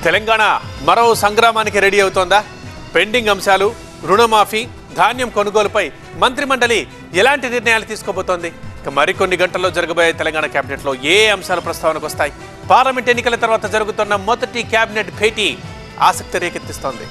తెలంగాణ మరో సంగ్రామానికి ready అవుతోందా? Pending అంశాలు, రుణమాఫీ, ధాన్యం కొనుగోలుపై మంత్రిమండలి ఎలాంటి నిర్ణయాలు తీసుకోబోతోంది? మరికొన్ని గంటల్లో జరగబోయే తెలంగాణ కేబినెట్లో ఏ అంశాలు ప్రస్తావనకు వస్తాయి? పార్లమెంట్ ఎన్నికల తర్వాత జరుగుతున్న మొదటి కేబినెట్ భేటీ ఆసక్తి రేకెత్తిస్తోంది.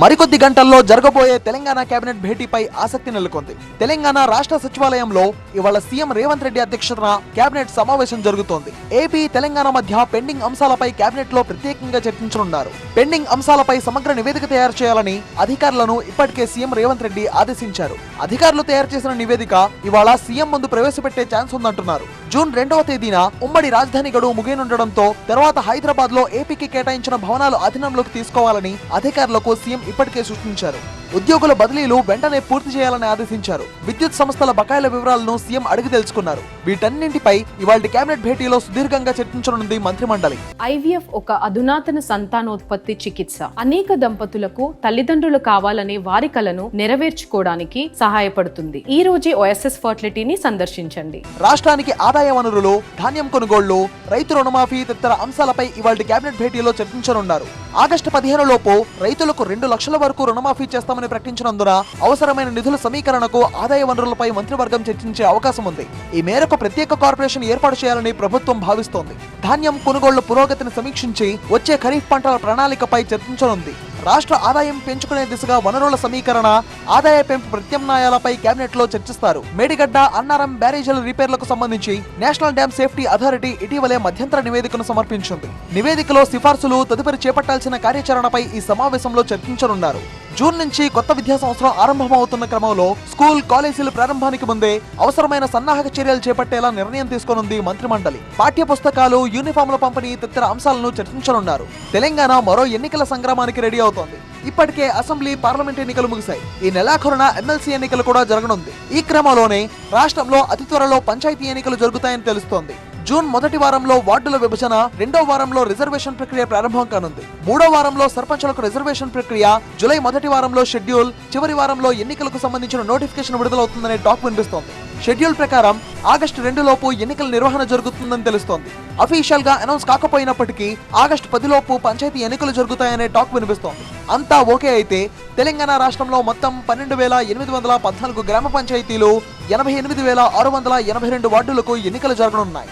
మరికొద్ది గంటల్లో జరగబోయే తెలంగాణ కేబినెట్ భేటీపై ఆసక్తి నెలకొంది. తెలంగాణ రాష్ట్ర సచివాలయంలో ఇవాళ సీఎం రేవంత్ రెడ్డి అధ్యక్షతన కేబినెట్ సమావేశం జరుగుతోంది. ఏపీ, తెలంగాణ మధ్య పెండింగ్ అంశాలపై కేబినెట్ లో ప్రత్యేకంగా చర్చించనున్నారు. పెండింగ్ అంశాలపై సమగ్ర నివేదిక తయారు చేయాలని అధికారులను ఇప్పటికే సీఎం రేవంత్ రెడ్డి ఆదేశించారు. అధికారులు తయారు చేసిన నివేదిక ఇవాళ సీఎం ముందు ప్రవేశపెట్టే ఛాన్స్ ఉందంటున్నారు. జూన్ 2వ తేదీన ఉమ్మడి రాజధాని గడువు ముగియనుండడంతో తర్వాత హైదరాబాద్ లో ఏపీకి కేటాయించిన భవనాలు అధీనంలోకి తీసుకోవాలని అధికారులకు సీఎం ఇప్పటికే సూచించారు. ఉద్యోగుల బదిలీలు వెంటనే పూర్తి చేయాలని ఆదేశించారు. విద్యుత్ సంస్థల బకాయిల వివరాలను సీఎం అడిగి తెలుసుకున్నారు. వీటన్నింటిపై ఇవాళ కేబినెట్ భేటీలో సుదీర్ఘంగా చర్చించనుంది మంత్రిమండలి. ఐవీఎఫ్ ఒక అధునాతన సంతానోత్పత్తి చికిత్స. అనేక దంపతులకు తల్లిదండ్రులు కావాలనే వారి కలను నెరవేర్చుకోవడానికి సహాయపడుతుంది. ఈ రోజే ఓఎస్ఎస్ ఫర్టిలిటీని సందర్శించండి. రాష్ట్రానికి ఆదాయ వనరులు, ధాన్యం కొనుగోళ్లు, రైతు రుణమాఫీ తదితర అంశాలపై ఇవాళ కేబినెట్ భేటీలో చర్చించనున్నారు. ఆగస్టు 15 లోపు రైతులకు 2 లక్షల వరకు రుణమాఫీ చేస్తామని ప్రకటించినందున అవసరమైన నిధుల సమీకరణకు ఆదాయ వనరులపై మంత్రివర్గం చర్చించే అవకాశం ఉంది. ఈ మేరకు ప్రత్యేక కార్పొరేషన్ ఏర్పాటు చేయాలని ప్రభుత్వం భావిస్తోంది. ధాన్యం కొనుగోళ్ల పురోగతిని సమీక్షించి వచ్చే ఖరీఫ్ పంటల ప్రణాళికపై చర్చించనుంది. రాష్ట్ర ఆదాయం పెంచుకునే దిశగా వనరుల సమీకరణ, ఆదాయ పెంపు ప్రత్యామ్నాయాలపై కేబినెట్ లో చర్చిస్తారు. మేడిగడ్డ, అన్నారం బ్యారేజీల రిపేర్లకు సంబంధించి నేషనల్ డ్యామ్ సేఫ్టీ అథారిటీ ఇటీవలే మధ్యంతర నివేదికను సమర్పించింది. నివేదికలో సిఫార్సులు, తదుపరి చేపట్టాల్సిన కార్యాచరణపై ఈ సమావేశంలో చర్చించనున్నారు. జూన్ నుంచి కొత్త విద్యా సంవత్సరం ఆరంభమవుతున్న క్రమంలో స్కూల్, కాలేజీల ప్రారంభానికి ముందే అవసరమైన సన్నాహక చర్యలు చేపట్టేలా నిర్ణయం తీసుకోనుంది మంత్రిమండలి. పాఠ్య పుస్తకాలు, యూనిఫామ్ల పంపిణీ తదితర అంశాలను చర్చించనున్నారు. తెలంగాణ మరో ఎన్నికల సంగ్రామానికి రెడీ అవుతోంది. ఇప్పటికే అసెంబ్లీ, పార్లమెంట్ ఎన్నికలు ముగిశాయి. ఈ నెలాఖరున ఎమ్మెల్సీ ఎన్నికలు కూడా జరగనుంది. ఈ క్రమంలోనే రాష్ట్రంలో అతి త్వరలో పంచాయతీ ఎన్నికలు జరుగుతాయని తెలుస్తోంది. జూన్ మొదటి వారంలో వార్డుల విభజన, 2వ వారంలో రిజర్వేషన్ ప్రక్రియ ప్రారంభం కానుంది. 3వ వారంలో సర్పంచులకు రిజర్వేషన్ ప్రక్రియ, జూలై మొదటి వారంలో షెడ్యూల్, చివరి వారంలో ఎన్నికలకు సంబంధించిన నోటిఫికేషన్ విడుదలవుతుందనే టాక్ వినిపిస్తోంది. షెడ్యూల్ ప్రకారం ఆగస్టు 2 లోపు ఎన్నికల నిర్వహణ జరుగుతుందని తెలుస్తోంది. అఫీషియల్ గా అనౌన్స్ కాకపోయినప్పటికీ ఆగస్టు 10 లోపు పంచాయతీ ఎన్నికలు జరుగుతాయనే టాక్ వినిపిస్తోంది. అంతా ఓకే అయితే తెలంగాణ రాష్ట్రంలో మొత్తం 12,814 గ్రామ పంచాయతీలు, 88,682 వార్డులకు ఎన్నికలు జరగనున్నాయి.